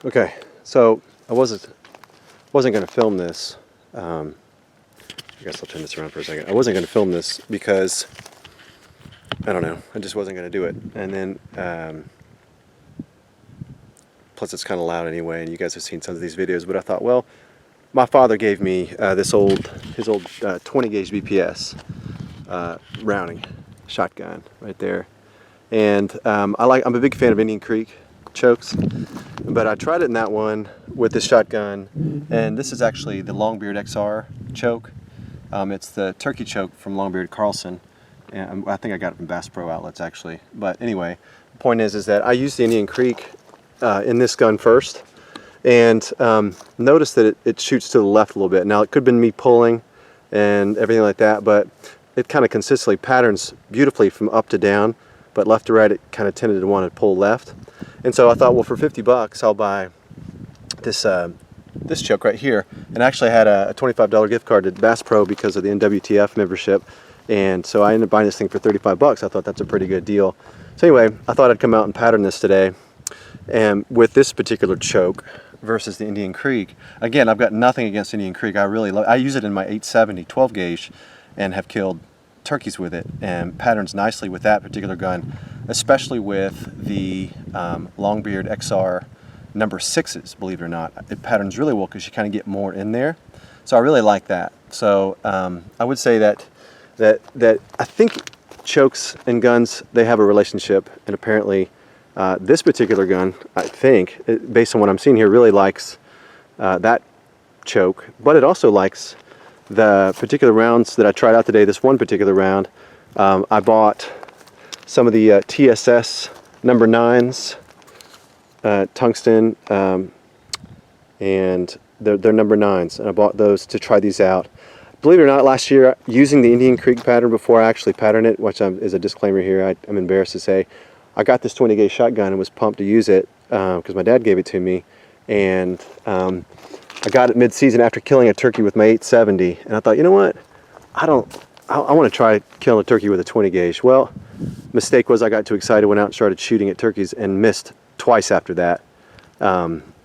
Okay, so I wasn't going to film this. I guess I'll turn this around for a second. I wasn't going to film this because I don't know. I just wasn't going to do it. And then plus it's kind of loud anyway, and you guys have seen some of these videos. But I thought, well, my father gave me his old 20 gauge BPS Browning shotgun right there, and I'm a big fan of Indian Creek chokes, but I tried it in that one with this shotgun, and this is actually the Longbeard XR choke. It's the turkey choke from Longbeard Carlson, and I think I got it from Bass Pro Outlets actually. But anyway, the point is that I used the Indian Creek in this gun first, and notice that it shoots to the left a little bit. Now it could have been me pulling and everything like that, but it kind of consistently patterns beautifully from up to down, but left to right it kind of tended to want to pull left. And so I thought, well, for 50 bucks I'll buy this this choke right here. And actually I had a $25 gift card to Bass Pro because of the NWTF membership, and so I ended up buying this thing for 35 bucks. I thought that's a pretty good deal. So anyway, I thought I'd come out and pattern this today, and with this particular choke versus the Indian Creek. Again, I've got nothing against Indian Creek. I use it in my 870 12 gauge and have killed turkeys with it, and patterns nicely with that particular gun, especially with the Longbeard XR number 6s, believe it or not. It patterns really well because you kind of get more in there. So I really like that. So I would say that I think chokes and guns, they have a relationship, and apparently this particular gun, I think, based on what I'm seeing here, really likes that choke, but it also likes the particular rounds that I tried out today. This one particular round, I bought some of the TSS number 9s, tungsten, and they're number 9s, and I bought those to try these out. Believe it or not, last year, using the Indian Creek pattern before I actually patterned it, which is a disclaimer here, I'm embarrassed to say, I got this 20 gauge shotgun and was pumped to use it because my dad gave it to me, and I got it mid-season after killing a turkey with my 870, and I thought, you know what, I want to try killing a turkey with a 20 gauge. Well, mistake was I got too excited, went out and started shooting at turkeys and missed twice after that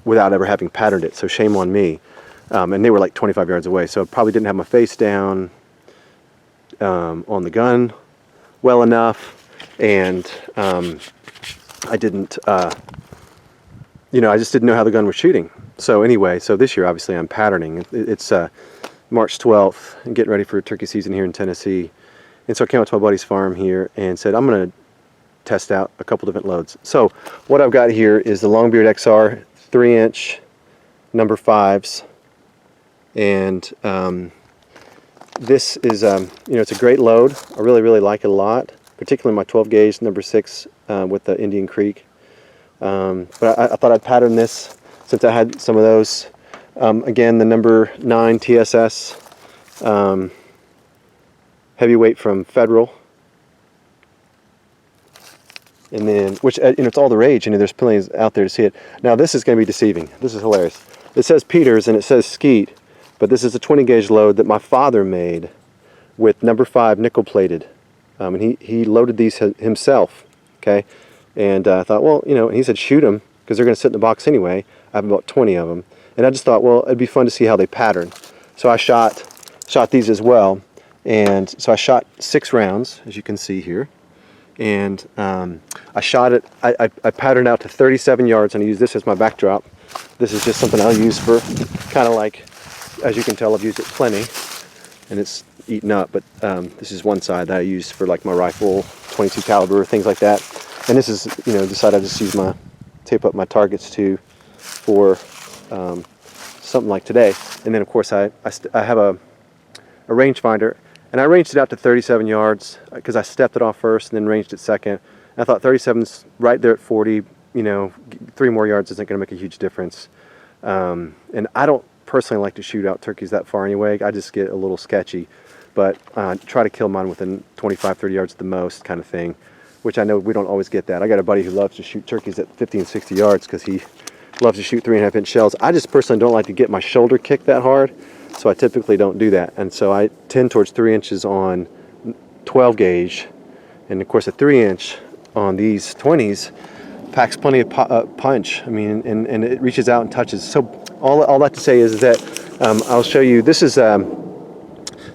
without ever having patterned it, so shame on me. And they were like 25 yards away, so I probably didn't have my face down on the gun well enough, and I didn't, I just didn't know how the gun was shooting. So anyway, so this year obviously I'm patterning. It's March 12th and getting ready for turkey season here in Tennessee. And so I came out to my buddy's farm here and said, I'm going to test out a couple different loads. So what I've got here is the Longbeard XR 3-inch number 5s. And this is, it's a great load. I really like it a lot, particularly my 12 gauge number 6 with the Indian Creek. But I thought I'd pattern this since I had some of those. Again, the number 9 TSS heavyweight from Federal, and then it's all the rage. There's plenty out there to see it. Now this is going to be deceiving. This is hilarious. It says Peters and it says Skeet, but this is a 20 gauge load that my father made with number 5 nickel plated, and he loaded these himself. Okay, and I thought, well, and he said shoot them because they're going to sit in the box anyway. I have about 20 of them, and I just thought, well, it'd be fun to see how they pattern. So I shot these as well, and so I shot 6 rounds, as you can see here, and I shot it. I patterned out to 37 yards, and I used this as my backdrop. This is just something I'll use for kind of like, as you can tell, I've used it plenty, and it's eaten up. But this is one side that I use for like my rifle, 22 caliber, things like that. And this is, the side I just use tape up my targets to for something like today. And then of course I have a rangefinder, and I ranged it out to 37 yards because I stepped it off first and then ranged it second. And I thought 37's right there at 40. 3 more yards isn't going to make a huge difference. And I don't personally like to shoot out turkeys that far anyway. I just get a little sketchy, but try to kill mine within 25-30 yards at the most, kind of thing, which I know we don't always get that. I got a buddy who loves to shoot turkeys at 50 and 60 yards because he loves to shoot 3.5-inch shells. I just personally don't like to get my shoulder kicked that hard, so I typically don't do that. And so I tend towards 3 inches on 12 gauge, and of course a 3-inch on these 20s packs plenty of punch. I mean, and it reaches out and touches. So all that to say is that I'll show you. This is the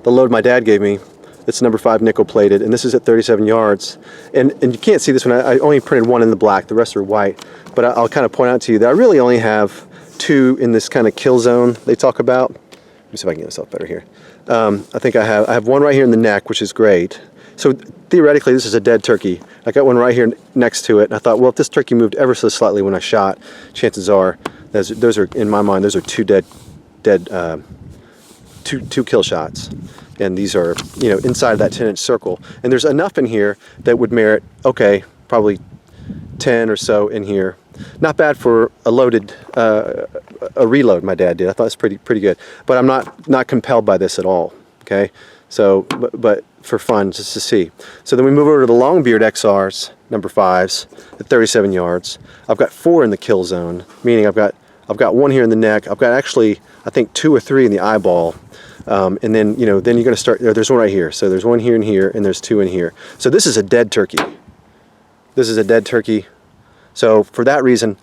load my dad gave me. It's number 5 nickel plated, and this is at 37 yards. And you can't see this one. I only printed one in the black. The rest are white. But I'll kind of point out to you that I really only have 2 in this kind of kill zone they talk about. Let me see if I can get myself better here. I think I have one right here in the neck, which is great. So theoretically, this is a dead turkey. I got one right here next to it, and I thought, well, if this turkey moved ever so slightly when I shot, chances are those are, in my mind, those are 2 two kill shots. And these are, you know, inside that 10-inch circle. And there's enough in here that would merit, okay, probably 10 or so in here. Not bad for a loaded, a reload my dad did. I thought it was pretty good. But I'm not compelled by this at all, okay? So, but for fun, just to see. So then we move over to the Longbeard XRs, number 5s, at 37 yards. I've got 4 in the kill zone, meaning I've got 1 here in the neck. I've got actually, I think, 2 or 3 in the eyeball. And then, you know, then you're going to start, there's one right here. So there's 1 here and here, and there's 2 in here. So this is a dead turkey. This is a dead turkey. So for that reason,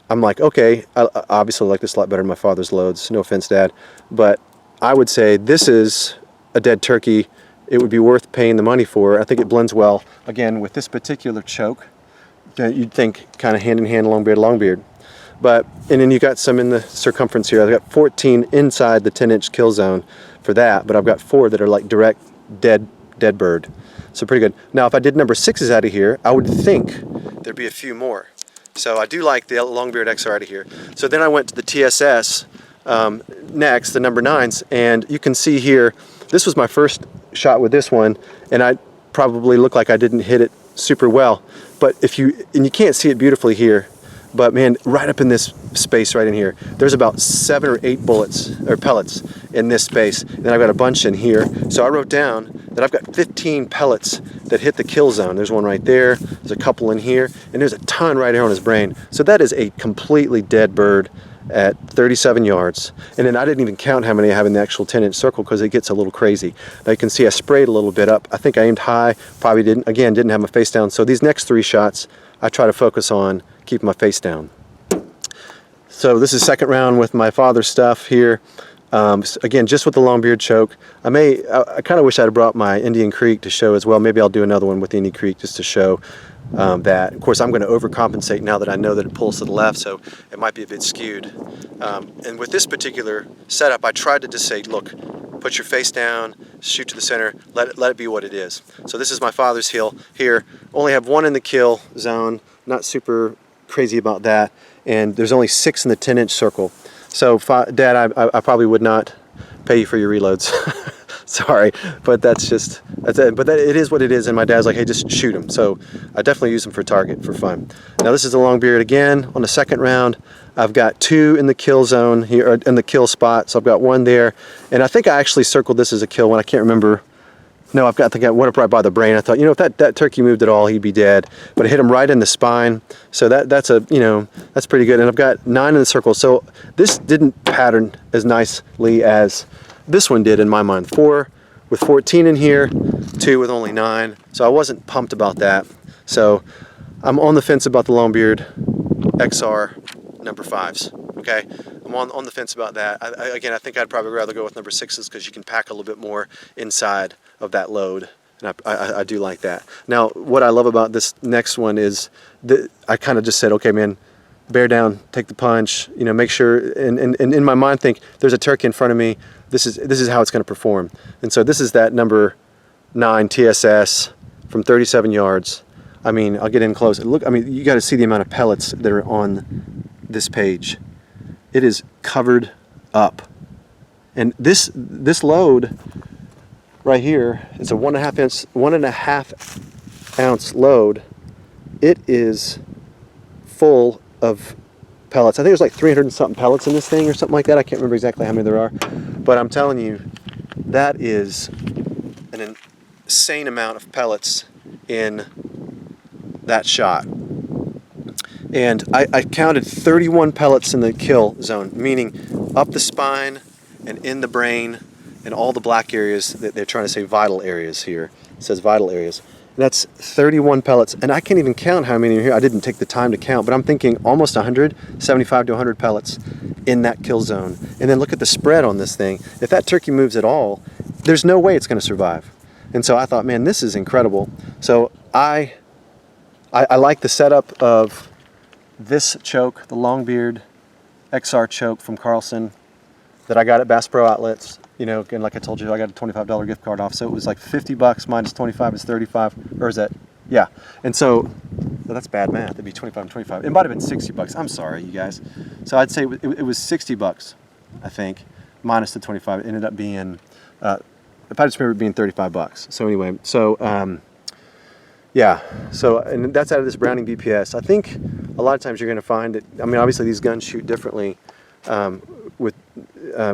I'm like, okay, I obviously like this a lot better than my father's loads. No offense, Dad. But I would say this is a dead turkey. It would be worth paying the money for. I think it blends well, again, with this particular choke. You'd think kind of hand in hand, Longbeard. But, and then you got some in the circumference here. I've got 14 inside the 10-inch kill zone for that, but I've got 4 that are like direct dead bird. So pretty good. Now, if I did number 6s out of here, I would think there'd be a few more. So I do like the Longbeard XR out of here. So then I went to the TSS next, the number 9s, and you can see here, this was my first shot with this one, and I probably look like I didn't hit it super well. But and you can't see it beautifully here, but man, right up in this space right in here, there's about 7 or 8 bullets or pellets in this space. And then I've got a bunch in here. So I wrote down that I've got 15 pellets that hit the kill zone. There's one right there, there's a couple in here, and there's a ton right here on his brain. So that is a completely dead bird at 37 yards. And then I didn't even count how many I have in the actual 10-inch circle because it gets a little crazy. Now you can see I sprayed a little bit up. I think I aimed high, probably didn't have my face down. So these next 3 shots, I try to focus on keeping my face down. So this is second round with my father's stuff here. Again, just with the Longbeard choke. I kind of wish I'd have brought my Indian Creek to show as well. Maybe I'll do another one with the Indian Creek just to show that. Of course, I'm going to overcompensate now that I know that it pulls to the left, so it might be a bit skewed. And with this particular setup, I tried to just say, look, put your face down, shoot to the center, let it be what it is. So this is my father's hill here. Only have 1 in the kill zone, not super crazy about that. And there's only 6 in the 10-inch circle. So Dad, I probably would not pay you for your reloads. Sorry, but that's it. But it is what it is, and my dad's like, hey, just shoot him. So I definitely use them for target, for fun. Now this is the Longbeard again on the second round. I've got 2 in the kill zone here, or in the kill spot, so I've got 1 there. And I think I actually circled this as a kill one. I can't remember. No, I think I went up right by the brain. I thought, you know, if that turkey moved at all, he'd be dead. But I hit him right in the spine. So that's pretty good. And I've got 9 in the circle. So this didn't pattern as nicely as this one did in my mind. 4 with 14 in here, 2 with only 9. So I wasn't pumped about that. So I'm on the fence about the Longbeard XR number 5s. Okay, I'm on the fence about that. Again, I think I'd probably rather go with number 6s because you can pack a little bit more inside of that load, and I do like that. Now, what I love about this next one is that I kind of just said, okay, man, bear down, take the punch, you know, make sure, and in my mind think there's a turkey in front of me. This is how it's going to perform. And so this is that number 9 TSS from 37 yards. I mean, I'll get in close. Look, I mean, you got to see the amount of pellets that are on this page. It is covered up. And this load right here, it's a 1.5 ounce load. It is full of pellets. I think there's like 300 and something pellets in this thing or something like that. I can't remember exactly how many there are. But I'm telling you, that is an insane amount of pellets in that shot. And I counted 31 pellets in the kill zone, meaning up the spine and in the brain and all the black areas that they're trying to say vital areas here. It says vital areas. And That's 31 pellets, and I can't even count how many are here. I didn't take the time to count, but I'm thinking almost 100, 75 to 100 pellets in that kill zone. And then look at the spread on this thing. If that turkey moves at all, there's no way it's going to survive. And so I thought, man, this is incredible. So I like the setup of this choke, the Longbeard XR choke from Carlson that I got at Bass Pro Outlets. You know, and like I told you, I got a $25 gift card off, so it was like 50 bucks minus 25 is 35, or is that, yeah. And so, well, that's bad math, it'd be 25 and 25. It might have been 60 bucks, I'm sorry, you guys. So I'd say it was 60 bucks, I think, minus the 25. It ended up being, if I just remember it being 35 bucks. So anyway, so, yeah, so, and that's out of this Browning BPS. I think a lot of times you're gonna find it, I mean, obviously these guns shoot differently, with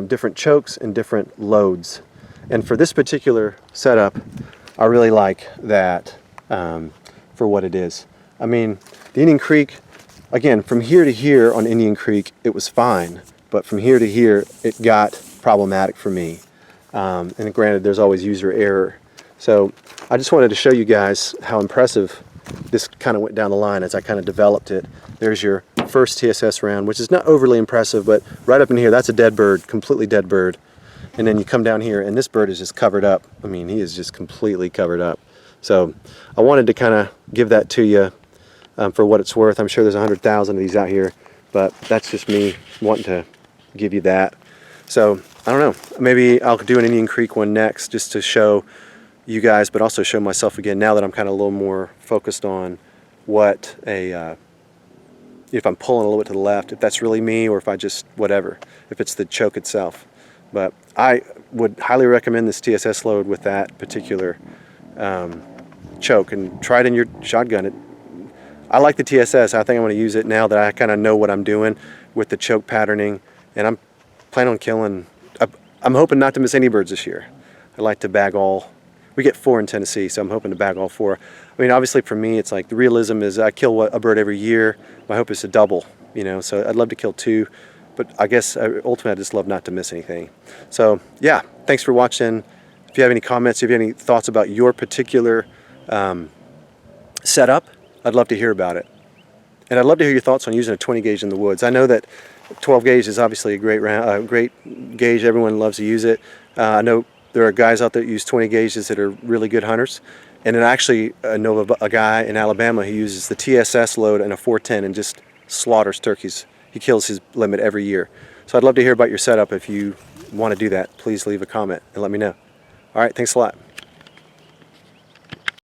different chokes and different loads. And for this particular setup, I really like that for what it is. I mean, the Indian Creek, again, from here to here on Indian Creek, it was fine. But from here to here, it got problematic for me. And granted, there's always user error. So I just wanted to show you guys how impressive this kind of went down the line as I kind of developed it. There's your first TSS round, which is not overly impressive, but right up in here, that's a dead bird, completely dead bird. And then you come down here, and this bird is just covered up. I mean, he is just completely covered up. So I wanted to kind of give that to you for what it's worth. I'm sure there's 100,000 of these out here, but that's just me wanting to give you that. So I don't know, maybe I'll do an Indian Creek one next just to show you guys, but also show myself again now that I'm kind of a little more focused on what if I'm pulling a little bit to the left, if that's really me, or if I just, whatever, if it's the choke itself. But I would highly recommend this TSS load with that particular choke, and try it in your shotgun. I like the TSS. I think I'm going to use it now that I kind of know what I'm doing with the choke patterning, and I'm planning on killing, I'm hoping not to miss any birds this year. I like to bag all. We get 4 in Tennessee, so I'm hoping to bag all 4. I mean, obviously for me, it's like the realism is I kill a bird every year. My hope is to double, you know, so I'd love to kill 2, but I guess ultimately I just love not to miss anything. So yeah, thanks for watching. If you have any comments, if you have any thoughts about your particular setup, I'd love to hear about it. And I'd love to hear your thoughts on using a 20 gauge in the woods. I know that 12 gauge is obviously a great gauge. Everyone loves to use it. I know there are guys out there that use 20 gauges that are really good hunters. And then actually I know a guy in Alabama who uses the TSS load and a 410 and just slaughters turkeys. He kills his limit every year. So I'd love to hear about your setup. If you want to do that, please leave a comment and let me know. All right, thanks a lot.